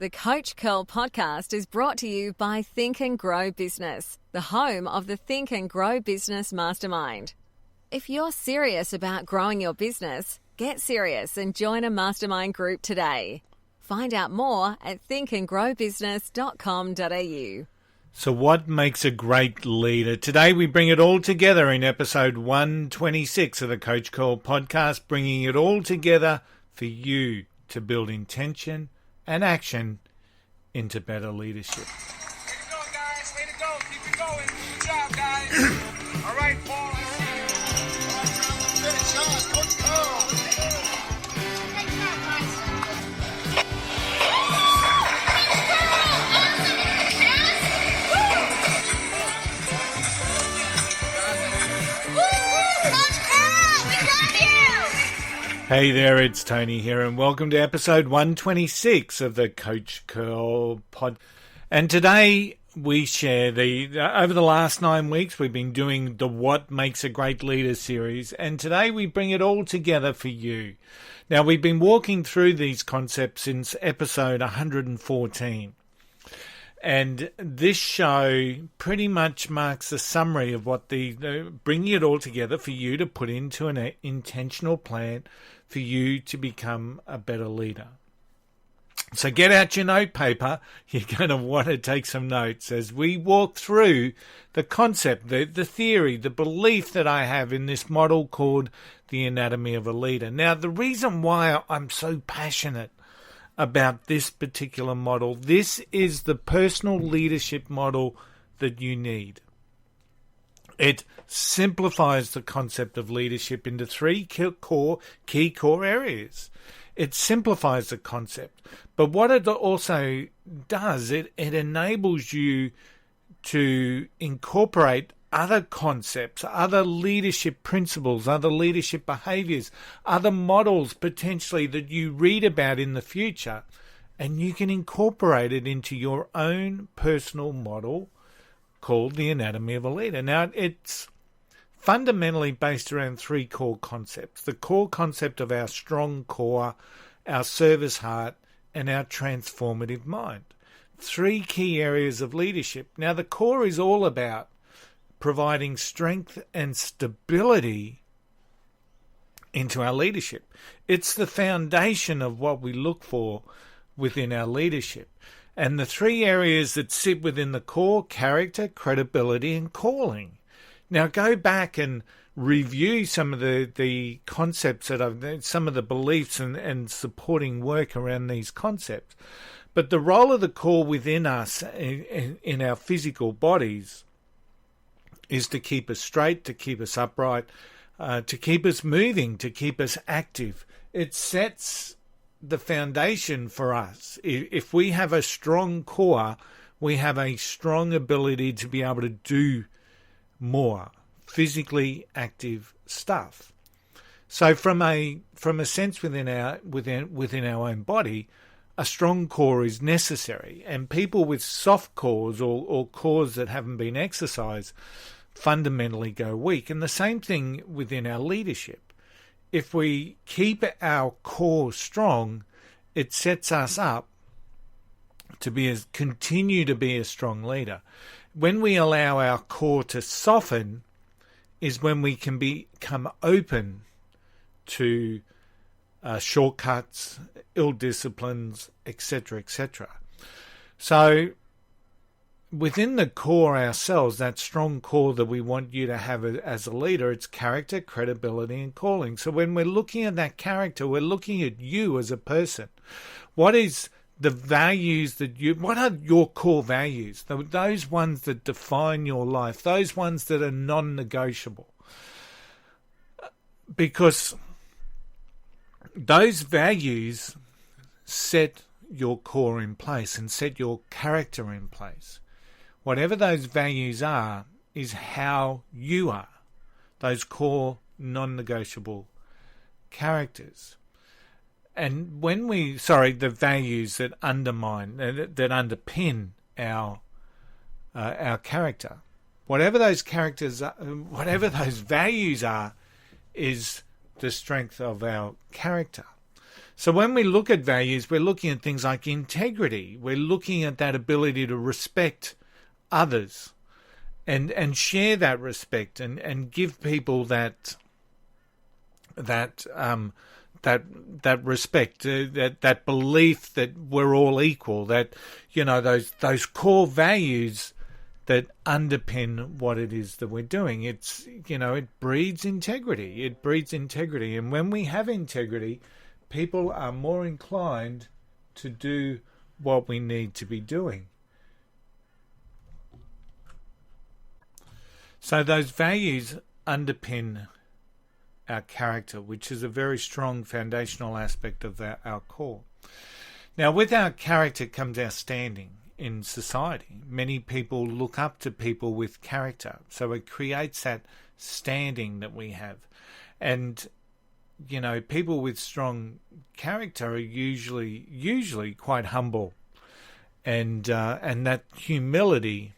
The Coach Curl podcast is brought to you by Think and Grow Business, the home of the Think and Grow Business Mastermind. If you're serious about growing your business, get serious and join a mastermind group today. Find out more at thinkandgrowbusiness.com.au. So what makes a great leader? Today we bring it all together in episode 126 of the Coach Curl podcast, bringing it all together for you to build intention and action into better leadership. Way to go, guys. Way to go. Keep it going. Good job, guys. All right, Paul. I see you. Good job. Coach Cole. Good job, guys. Coach Cole, we love you. Hey there, it's Tony here, and welcome to episode 126 of the Coach Curl pod. And today we share over the last 9 weeks we've been doing the What Makes a Great Leader series, and today we bring it all together for you. Now, we've been walking through these concepts since episode 114. And this show pretty much marks a summary of what bringing it all together for you to put into an intentional plan for you to become a better leader. So get out your note paper. You're going to want to take some notes as we walk through the concept, the theory, the belief that I have in this model called the anatomy of a leader. Now, the reason why I'm so passionate about this particular model, this is the personal leadership model that you need. It simplifies the concept of leadership into three key core areas. It simplifies the concept, but what it also does, it enables you to incorporate other concepts, other leadership principles, other leadership behaviors, other models potentially that you read about in the future, and you can incorporate it into your own personal model called the anatomy of a leader. Now, it's fundamentally based around three core concepts: the core concept of our strong core, our service heart, and our transformative mind. Three key areas of leadership. Now, the core is all about providing strength and stability into our leadership. It's the foundation of what we look for within our leadership. And the three areas that sit within the core: character, credibility, and calling. Now go back and review some of the concepts some of the beliefs and supporting work around these concepts. But the role of the core within us in our physical bodies is to keep us straight, to keep us upright, to keep us moving, to keep us active. It sets the foundation for us. If we have a strong core, we have a strong ability to be able to do more physically active stuff. So from a sense within our own body, a strong core is necessary, and people with soft cores or cores that haven't been exercised fundamentally go weak. And the same thing within our leadership. If we keep our core strong, it sets us up to continue to be a strong leader. When we allow our core to soften is when we can become open to shortcuts, ill disciplines, etc., etc. So within the core ourselves, that strong core that we want you to have as a leader, it's character, credibility, and calling. So when we're looking at that character, we're looking at you as a person. What is the values what are your core values? Those ones that define your life, those ones that are non-negotiable. Because those values set your core in place and set your character in place. Whatever those values are is how you are. Those core non-negotiable characters. And the values that underpin our character. Whatever those values are, is the strength of our character. So when we look at values, we're looking at things like integrity. We're looking at that ability to respect others and share that respect and give people that respect, that belief that we're all equal, that, you know, those core values that underpin what it is that we're doing. It's, you know, it breeds integrity. It breeds integrity. And when we have integrity, people are more inclined to do what we need to be doing. So those values underpin our character, which is a very strong foundational aspect of our core. Now, with our character comes our standing in society. Many people look up to people with character, so it creates that standing that we have. And, you know, people with strong character are usually quite humble, and that humility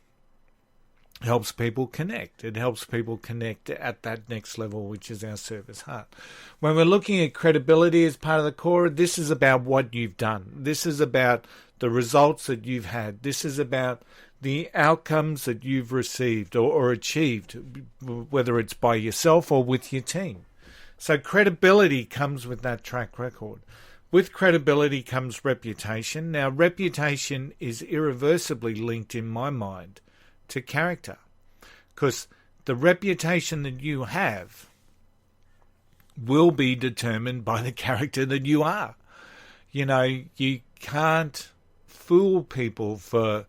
helps people connect. It helps people connect at that next level, which is our service heart. When we're looking at credibility as part of the core, this is about what you've done. This is about the results that you've had. This is about the outcomes that you've received or achieved, whether it's by yourself or with your team. So credibility comes with that track record. With credibility comes reputation. Now, reputation is irreversibly linked in my mind to character, because the reputation that you have will be determined by the character that you are. You know, you can't fool people for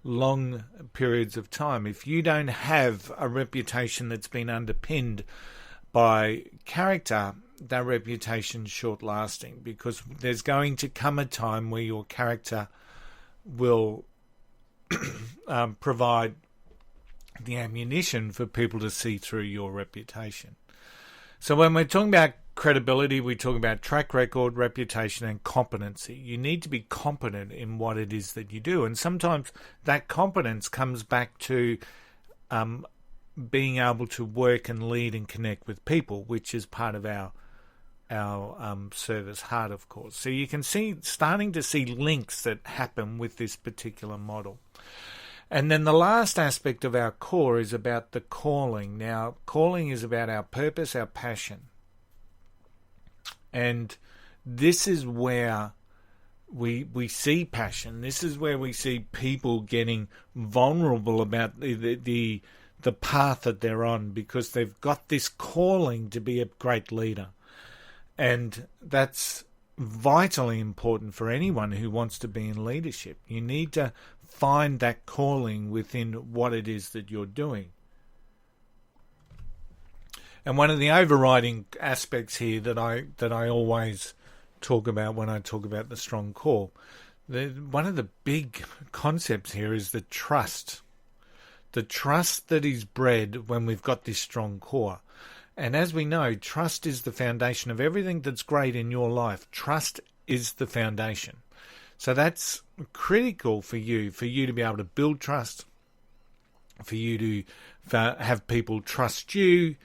long periods of time. If you don't have a reputation that's been underpinned by character, that reputation's short-lasting, because there's going to come a time where your character will provide the ammunition for people to see through your reputation. So when we're talking about credibility, we talk about track record, reputation, and competency. You need to be competent in what it is that you do. And sometimes that competence comes back to being able to work and lead and connect with people, which is part of our service heart, of course. So you can starting to see links that happen with this particular model. And then the last aspect of our core is about the calling. Now, calling is about our purpose, our passion. And this is where we see passion. This is where we see people getting vulnerable about the path that they're on, because they've got this calling to be a great leader. And that's vitally important for anyone who wants to be in leadership. You need to find that calling within what it is that you're doing. And one of the overriding aspects here that I always talk about when I talk about the strong core, one of the big concepts here is the trust. The trust that is bred when we've got this strong core. And as we know, trust is the foundation of everything that's great in your life. Trust is the foundation. So that's critical for you to be able to build trust, for you to have people trust you.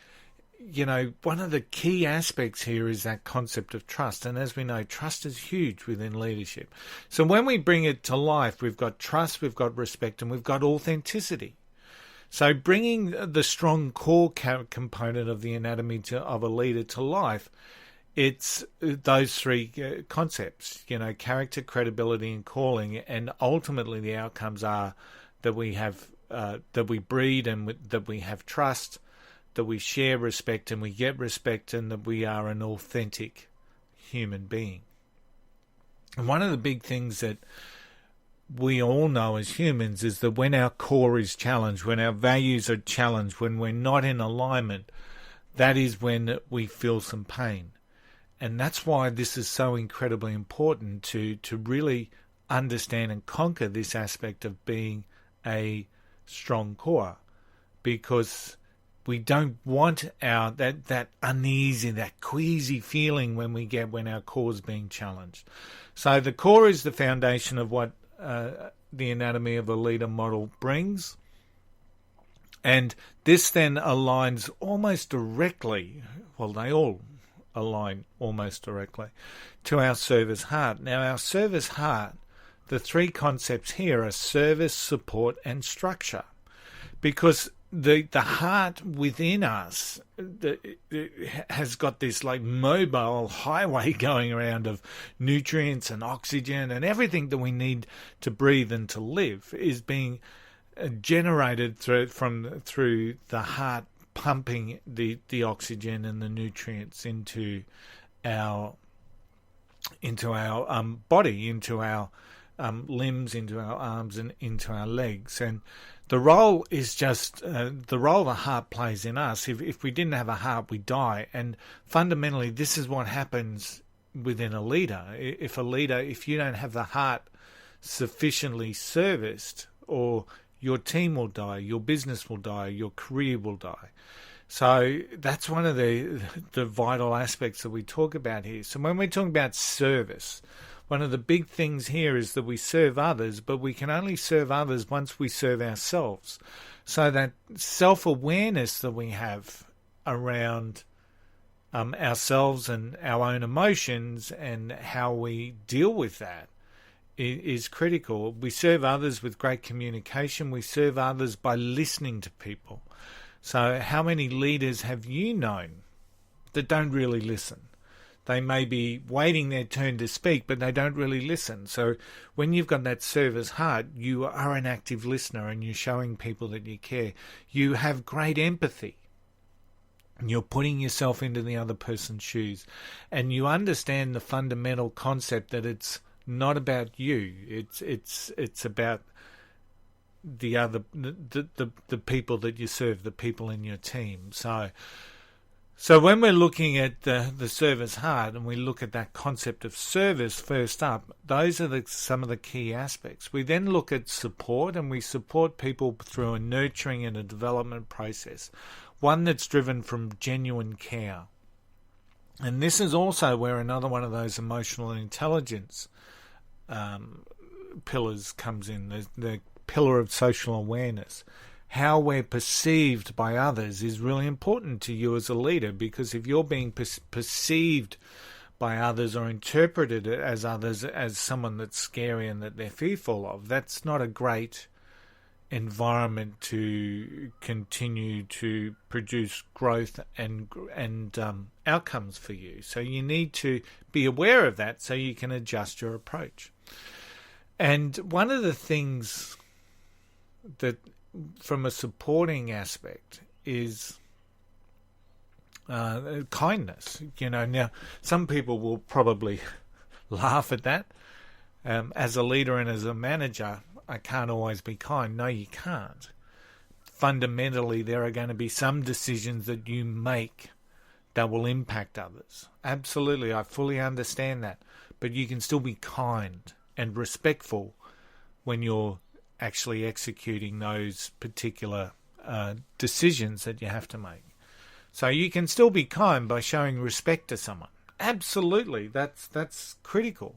You know, one of the key aspects here is that concept of trust. And as we know, trust is huge within leadership. So when we bring it to life, we've got trust, we've got respect, and we've got authenticity. So bringing the strong core component of the anatomy of a leader to life, it's those three concepts, you know, character, credibility, and calling. And ultimately the outcomes are that we have, that we breed and that we have trust, that we share respect and we get respect, and that we are an authentic human being. And one of the big things that we all know as humans is that when our core is challenged, when our values are challenged, when we're not in alignment, that is when we feel some pain. And that's why this is so incredibly important to really understand and conquer this aspect of being a strong core, because we don't want that uneasy, that queasy feeling when our core is being challenged. So the core is the foundation of what the anatomy of a leader model brings. And this then aligns almost directly, well, they all align almost directly to our service heart. Now, our service heart, the three concepts here are service, support, and structure. Because the heart within us has got this like mobile highway going around of nutrients and oxygen, and everything that we need to breathe and to live is being generated through the heart, pumping the oxygen and the nutrients into our body, into our limbs, into our arms, and into our legs. And the role is just the role the heart plays in us. If we didn't have a heart, we die. And fundamentally, this is what happens within a leader. If you don't have the heart sufficiently serviced, or your team will die, your business will die, your career will die. So that's one of the vital aspects that we talk about here. So when we're talking about service, one of the big things here is that we serve others, but we can only serve others once we serve ourselves. So that self-awareness that we have around ourselves and our own emotions and how we deal with that is critical. We serve others with great communication. We serve others by listening to people. So how many leaders have you known that don't really listen? They may be waiting their turn to speak, but they don't really listen. So when you've got that service heart, you are an active listener and you're showing people that you care. You have great empathy. You're putting yourself into the other person's shoes. And you understand the fundamental concept that it's not about you. It's about the other, the people that you serve, the people in your team. So when we're looking at the service heart and we look at that concept of service first up, those are some of the key aspects. We then look at support, and we support people through a nurturing and a development process, one that's driven from genuine care. And this is also where another one of those emotional intelligence pillars comes in, the pillar of social awareness. How we're perceived by others is really important to you as a leader, because if you're being perceived by others or interpreted as others as someone that's scary and that they're fearful of, that's not a great environment to continue to produce growth and outcomes for you. So you need to be aware of that so you can adjust your approach. And one of the things that from a supporting aspect is kindness. Now some people will probably laugh at that. As a leader and as a manager, I can't always be kind. No, you can't. Fundamentally, there are going to be some decisions that you make that will impact others. Absolutely, I fully understand that. But you can still be kind and respectful when you're actually executing those particular decisions that you have to make. So you can still be kind by showing respect to someone. Absolutely, that's critical.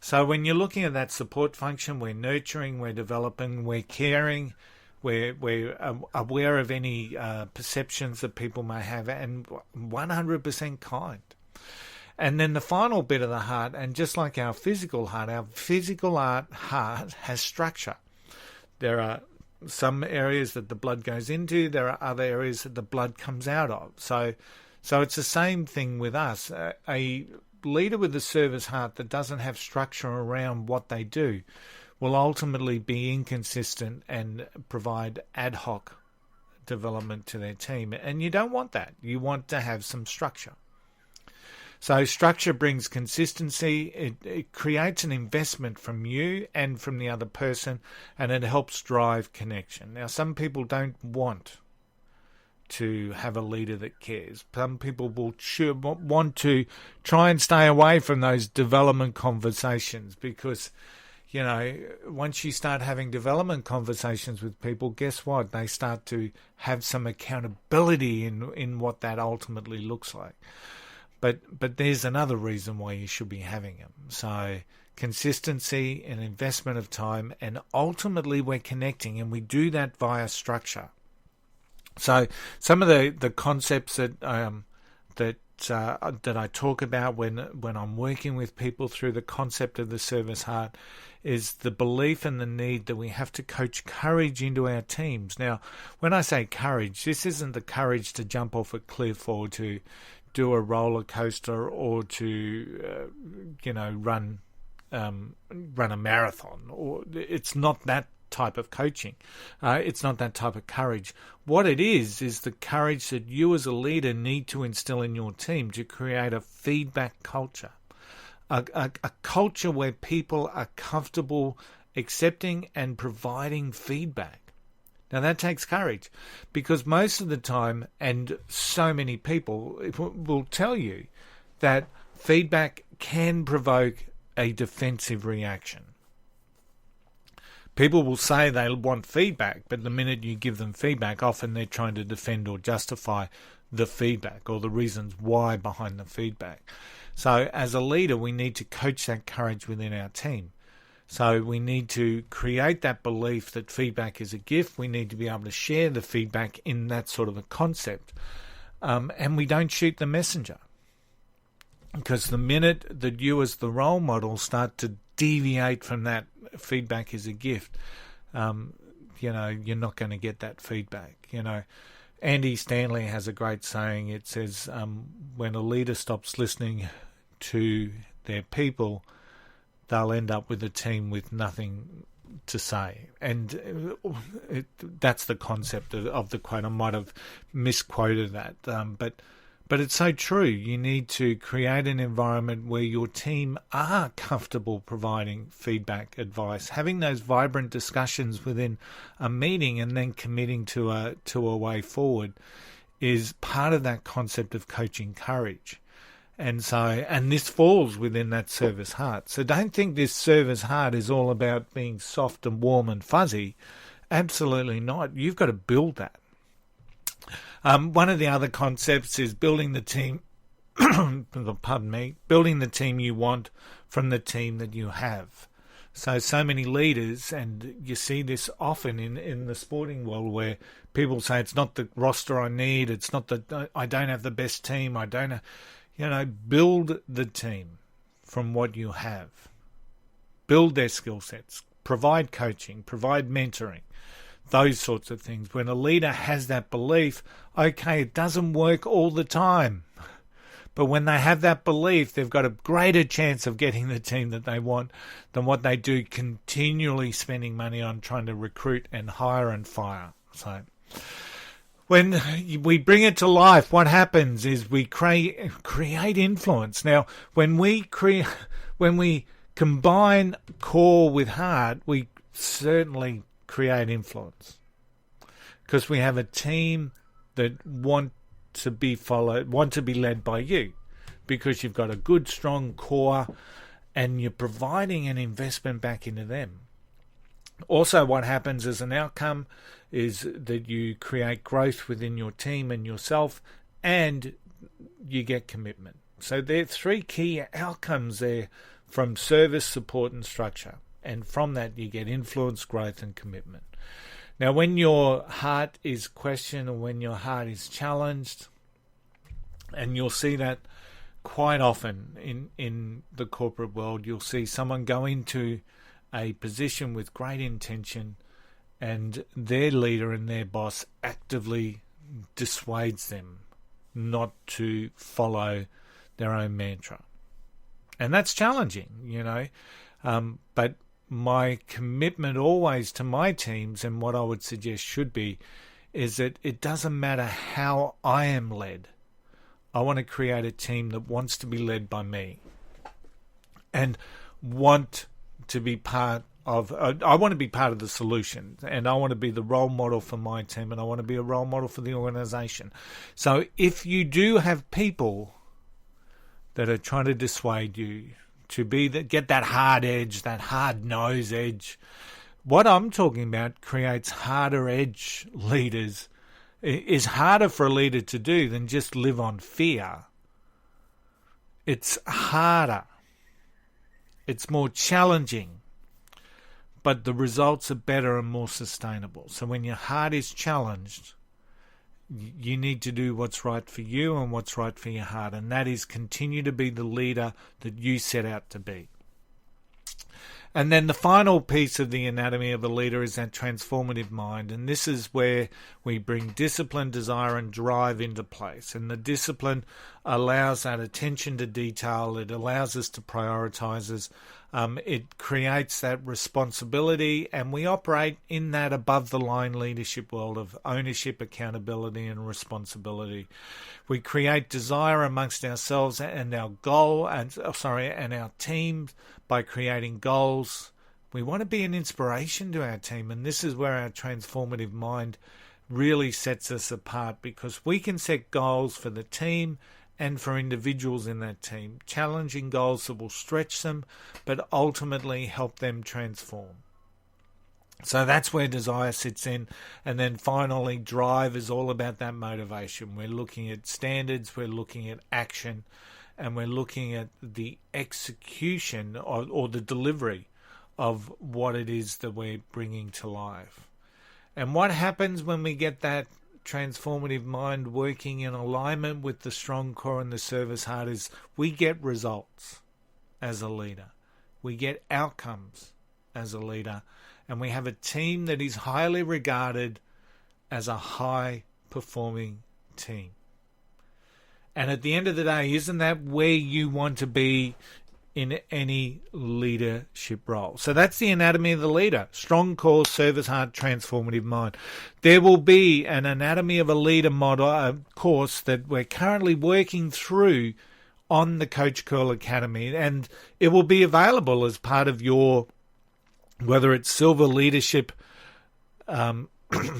So when you're looking at that support function, we're nurturing, we're developing, we're caring, we're aware of any perceptions that people may have, and 100% kind. And then the final bit of the heart, and just like our physical heart has structure. There are some areas that the blood goes into. There are other areas that the blood comes out of. So it's the same thing with us. A leader with a service heart that doesn't have structure around what they do will ultimately be inconsistent and provide ad hoc development to their team. And you don't want that. You want to have some structure. So structure brings consistency, it creates an investment from you and from the other person, and it helps drive connection. Now, some people don't want to have a leader that cares. Some people will want to try and stay away from those development conversations because, once you start having development conversations with people, guess what? They start to have some accountability in what that ultimately looks like. But there's another reason why you should be having them. So consistency and investment of time, and ultimately we're connecting, and we do that via structure. So some of the concepts that that I talk about when I'm working with people through the concept of the service heart is the belief and the need that we have to coach courage into our teams. Now, when I say courage, this isn't the courage to jump off a cliff or to do a roller coaster or to run a marathon. Or it's not that type of coaching. It's not that type of courage. What it is the courage that you as a leader need to instill in your team to create a feedback culture. A culture where people are comfortable accepting and providing feedback. Now that takes courage, because most of the time, and so many people will tell you that feedback can provoke a defensive reaction. People will say they want feedback, but the minute you give them feedback, often they're trying to defend or justify the feedback or the reasons why behind the feedback. So as a leader, we need to coach that courage within our team. So we need to create that belief that feedback is a gift. We need to be able to share the feedback in that sort of a concept. And we don't shoot the messenger. Because the minute that you as the role model start to deviate from that feedback is a gift, you're not going to get that feedback. Andy Stanley has a great saying. It says, when a leader stops listening to their people, they'll end up with a team with nothing to say. And that's the concept of the quote. I might have misquoted that, but it's so true. You need to create an environment where your team are comfortable providing feedback, advice, having those vibrant discussions within a meeting and then committing to a way forward is part of that concept of coaching courage. And this falls within that service heart. So don't think this service heart is all about being soft and warm and fuzzy. Absolutely not. You've got to build that. One of the other concepts is building the team, building the team you want from the team that you have. So many leaders, and you see this often in the sporting world, where people say it's not the roster I need, it's not I don't have the best team, I don't have, build the team from what you have. Build their skill sets, provide coaching, provide mentoring. Those sorts of things. When a leader has that belief, okay, it doesn't work all the time. But when they have that belief, they've got a greater chance of getting the team that they want than what they do continually spending money on trying to recruit and hire and fire. So when we bring it to life, what happens is we create influence. Now, when we combine core with heart, we certainly create influence, because we have a team that want to be led by you, because you've got a good strong core and you're providing an investment back into them. Also, what happens as an outcome is that you create growth within your team and yourself, and you get commitment. So there are three key outcomes there from service, support and structure. And from that, you get influence, growth, and commitment. Now, when your heart is questioned or when your heart is challenged, and you'll see that quite often in the corporate world, you'll see someone go into a position with great intention and their leader and their boss actively dissuades them not to follow their own mantra. And that's challenging, but my commitment always to my teams, and what I would suggest should be, is that it doesn't matter how I am led. I want to create a team that wants to be led by me and want to be part of, I want to be part of the solution, and I want to be the role model for my team, and I want to be a role model for the organization. So if you do have people that are trying to dissuade you, to get that hard edge, that hard nose edge. What I'm talking about creates harder edge leaders. It is harder for a leader to do than just live on fear. It's harder. It's more challenging. But the results are better and more sustainable. So when your heart is challenged, You need to do what's right for you and what's right for your heart, and that is continue to be the leader that you set out to be. And then the final piece of the anatomy of a leader is that transformative mind. And this is where we bring discipline, desire, and drive into place. And the discipline allows that attention to detail. It allows us to prioritize us. It creates that responsibility, and we operate in that above the line leadership world of ownership, accountability, and responsibility. We create desire amongst ourselves and our and our teams by creating goals. We want to be an inspiration to our team, and this is where our transformative mind really sets us apart, because we can set goals for the team and for individuals in that team, challenging goals that will stretch them, but ultimately help them transform. So that's where desire sits in. And then finally, drive is all about that motivation. We're looking at standards, we're looking at action, and we're looking at the execution or the delivery of what it is that we're bringing to life. And what happens when we get that transformative mind working in alignment with the strong core and the service heart is we get results as a leader. We get outcomes as a leader. And we have a team that is highly regarded as a high-performing team. And at the end of the day, isn't that where you want to be in any leadership role? So that's the anatomy of the leader. Strong core, service heart, transformative mind. There will be an anatomy of a leader model course that we're currently working through on the Coach Curl Academy, and it will be available as part of your, whether it's silver leadership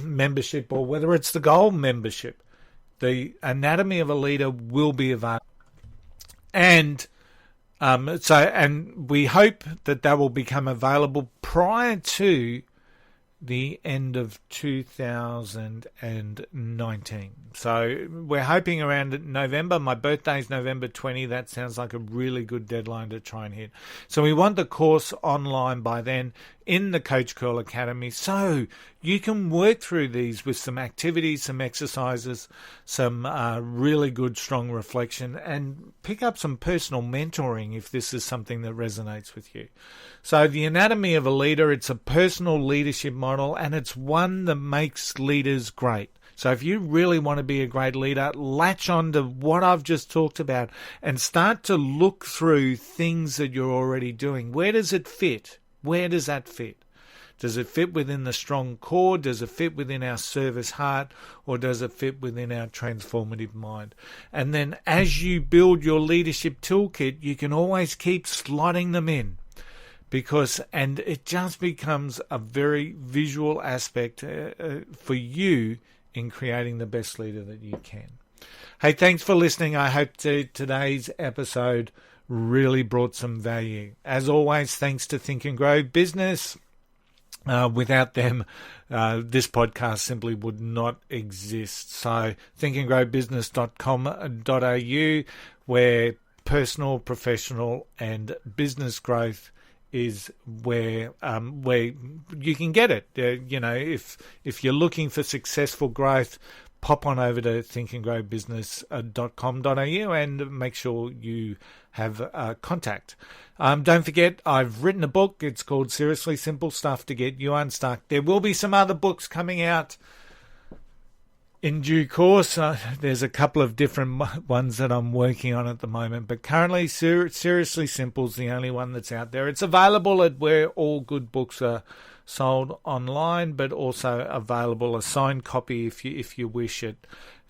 membership or whether it's the gold membership. The anatomy of a leader will be available. And we hope that will become available prior to the end of 2019. So we're hoping around November. My birthday is November 20. That sounds like a really good deadline to try and hit. So we want the course online by then in the Coach Curl Academy, so you can work through these with some activities, some exercises, some really good, strong reflection, and pick up some personal mentoring if this is something that resonates with you. So the anatomy of a leader, it's a personal leadership model, and it's one that makes leaders great. So if you really want to be a great leader, latch on to what I've just talked about and start to look through things that you're already doing. Where does it fit? Where does that fit? Does it fit within the strong core? Does it fit within our service heart? Or does it fit within our transformative mind? And then as you build your leadership toolkit, you can always keep slotting them in. And it just becomes a very visual aspect for you in creating the best leader that you can. Hey, thanks for listening. I hope today's episode really brought some value. As always, thanks to Think and Grow Business. Without them, this podcast simply would not exist. So thinkandgrowbusiness.com.au, where personal, professional, and business growth is where you can get it. If you're looking for successful growth, pop on over to thinkandgrowbusiness.com.au and make sure you have contact. Don't forget, I've written a book. It's called Seriously Simple Stuff to Get You Unstuck. There will be some other books coming out in due course. There's a couple of different ones that I'm working on at the moment, but currently Seriously Simple is the only one that's out there. It's available at where all good books are sold online, but also available a signed copy if you wish at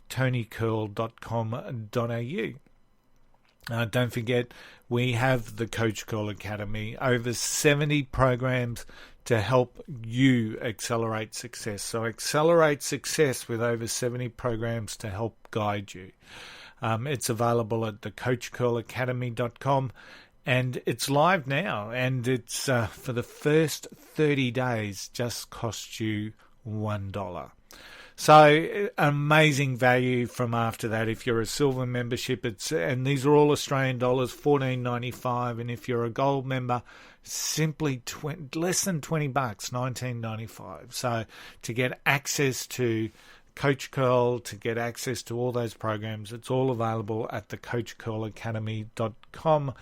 tonycurl.com.au. Don't forget, we have the Coach Curl Academy, over 70 programs to help you accelerate success. So accelerate success with over 70 programs to help guide you. It's available at thecoachcurlacademy.com. And it's live now, and it's for the first 30 days just costs you $1. So amazing value from after that. If you're a silver membership, and these are all Australian dollars, $14.95, and if you're a gold member, simply less than $20, $19.95. So to get access to Coach Curl to get access to all those programs. It's all available at the coachcurlacademy.com.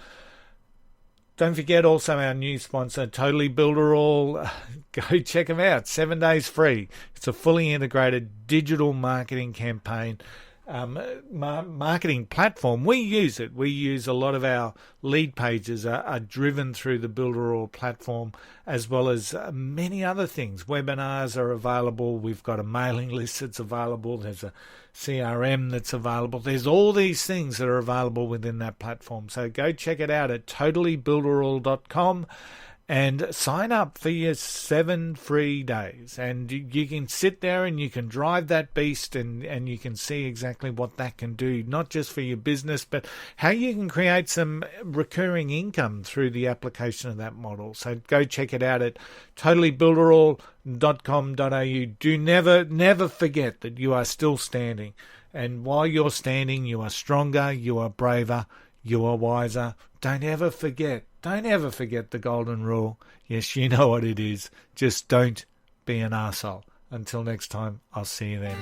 Don't forget also our new sponsor, Totally Builderall. Go check them out. 7 days free. It's a fully integrated digital marketing campaign, marketing platform. We use it. We use a lot of our lead pages are driven through the Builderall platform, as well as many other things. Webinars are available. We've got a mailing list that's available. There's a CRM that's available. There's all these things that are available within that platform. So go check it out at totallybuilderall.com and sign up for your 7 free days. And you can sit there and you can drive that beast and you can see exactly what that can do, not just for your business, but how you can create some recurring income through the application of that model. So go check it out at totallybuilderall.com.au. Do never forget that you are still standing. And while you're standing, you are stronger, you are braver, you are wiser. Don't ever forget the golden rule. Yes, you know what it is. Just don't be an arsehole. Until next time, I'll see you then.